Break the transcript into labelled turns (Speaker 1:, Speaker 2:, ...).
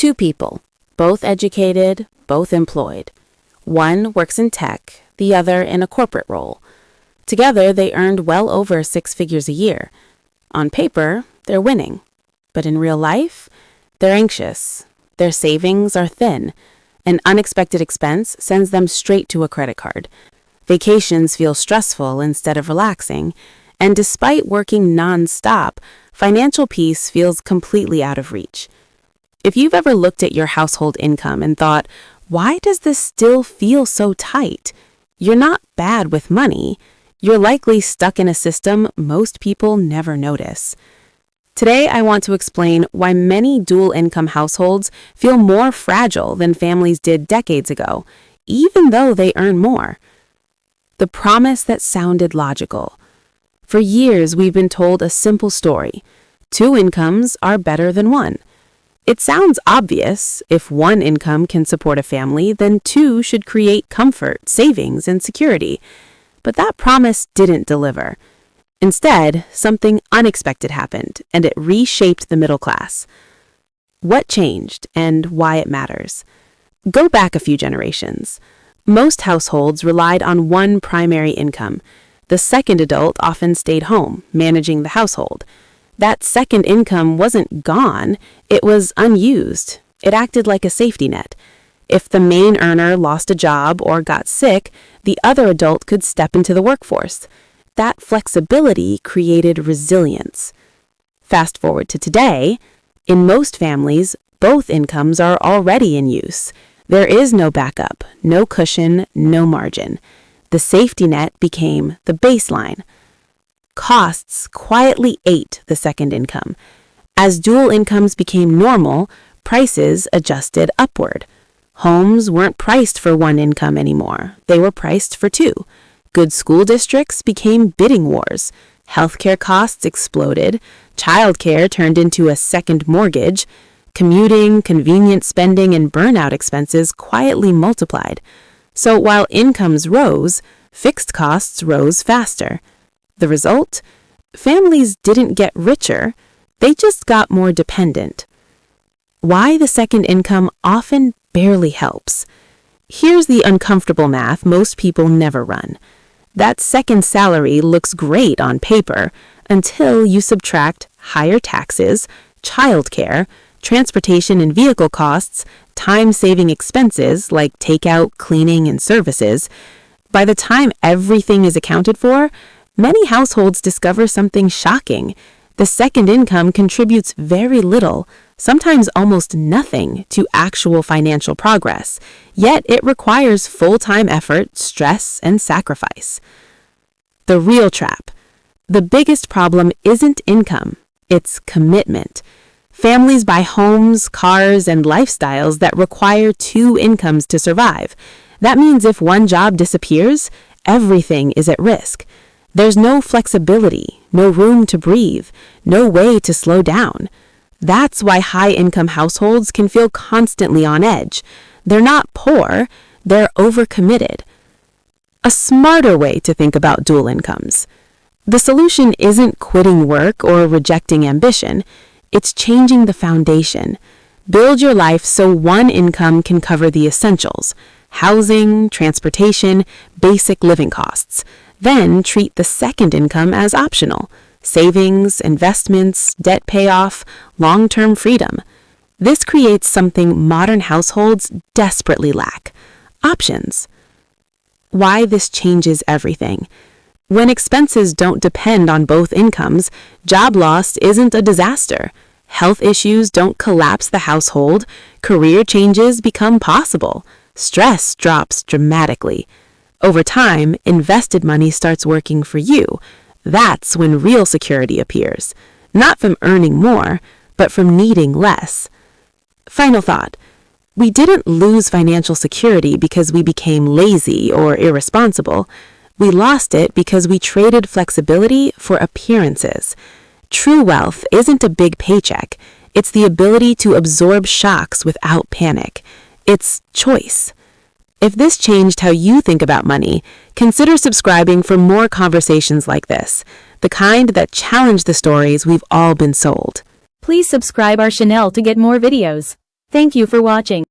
Speaker 1: Two people, both educated, both employed. One works in tech, the other in a corporate role. Together, they earned well over 6 figures a year. On paper, they're winning. But in real life, they're anxious. Their savings are thin. An unexpected expense sends them straight to a credit card. Vacations feel stressful instead of relaxing. And despite working non-stop, financial peace feels completely out of reach. If you've ever looked at your household income and thought, why does this still feel so tight? You're not bad with money. You're likely stuck in a system most people never notice. Today, I want to explain why many dual-income households feel more fragile than families did decades ago, even though they earn more. The promise that sounded logical. For years, we've been told a simple story. 2 incomes are better than 1. It sounds obvious. If 1 income can support a family, then 2 should create comfort, savings, and security. But that promise didn't deliver. Instead, something unexpected happened, and it reshaped the middle class. What changed and why it matters? Go back a few generations. Most households relied on 1 primary income. The second adult often stayed home, managing the household. That second income wasn't gone, it was unused. It acted like a safety net. If the main earner lost a job or got sick, the other adult could step into the workforce. That flexibility created resilience. Fast forward to today, in most families, both incomes are already in use. There is no backup, no cushion, no margin. The safety net became the baseline. Costs quietly ate the second income. As dual incomes became normal, prices adjusted upward. Homes weren't priced for 1 income anymore. They were priced for 2. Good school districts became bidding wars. Healthcare costs exploded. Childcare turned into a second mortgage. Commuting, convenience spending, and burnout expenses quietly multiplied. So while incomes rose, fixed costs rose faster. The result? Families didn't get richer, they just got more dependent. Why the second income often barely helps. Here's the uncomfortable math most people never run. That second salary looks great on paper until you subtract higher taxes, childcare, transportation and vehicle costs, time-saving expenses like takeout, cleaning, and services. By the time everything is accounted for, many households discover something shocking. The second income contributes very little, sometimes almost nothing, to actual financial progress, yet it requires full-time effort, stress, and sacrifice. The real trap. The biggest problem isn't income, it's commitment. Families buy homes, cars, and lifestyles that require 2 incomes to survive. That means if 1 job disappears, everything is at risk. There's no flexibility, no room to breathe, no way to slow down. That's why high-income households can feel constantly on edge. They're not poor, they're overcommitted. A smarter way to think about dual incomes. The solution isn't quitting work or rejecting ambition. It's changing the foundation. Build your life so 1 income can cover the essentials: housing, transportation, basic living costs. Then treat the second income as optional: savings, investments, debt payoff, long-term freedom. This creates something modern households desperately lack: options. Why this changes everything. When expenses don't depend on both incomes, job loss isn't a disaster. Health issues don't collapse the household. Career changes become possible. Stress drops dramatically. Over time, invested money starts working for you. That's when real security appears. Not from earning more, but from needing less. Final thought. We didn't lose financial security because we became lazy or irresponsible. We lost it because we traded flexibility for appearances. True wealth isn't a big paycheck. It's the ability to absorb shocks without panic. It's choice. If this changed how you think about money, consider subscribing for more conversations like this, the kind that challenge the stories we've all been sold.
Speaker 2: Please subscribe our channel to get more videos. Thank you for watching.